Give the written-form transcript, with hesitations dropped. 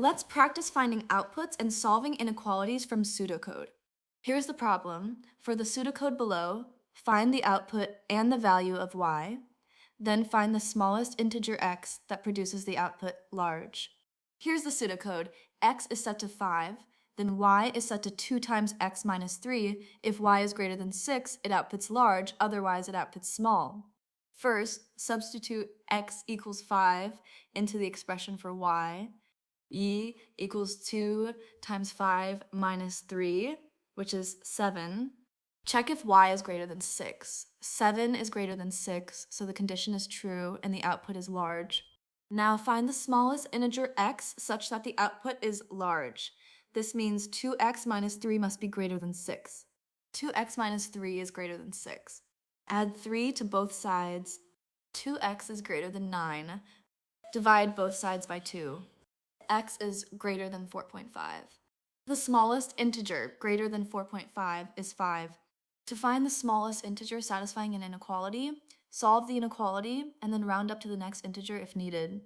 Let's practice finding outputs and solving inequalities from pseudocode. Here's the problem. For the pseudocode below, find the output and the value of y, then find the smallest integer x that produces the output large. Here's the pseudocode. X is set to 5, then y is set to 2 times x minus 3. If y is greater than 6, it outputs large, otherwise it outputs small. First, substitute x equals 5 into the expression for y. E equals 2 times 5 minus 3, which is 7. Check if y is greater than 6. 7 is greater than 6, so the condition is true and the output is large. Now find the smallest integer x such that the output is large. This means 2x minus 3 must be greater than 6. 2x minus 3 is greater than 6. Add 3 to both sides. 2x is greater than 9. Divide both sides by 2. X is greater than 4.5. The smallest integer greater than 4.5 is 5. To find the smallest integer satisfying an inequality, solve the inequality and then round up to the next integer if needed.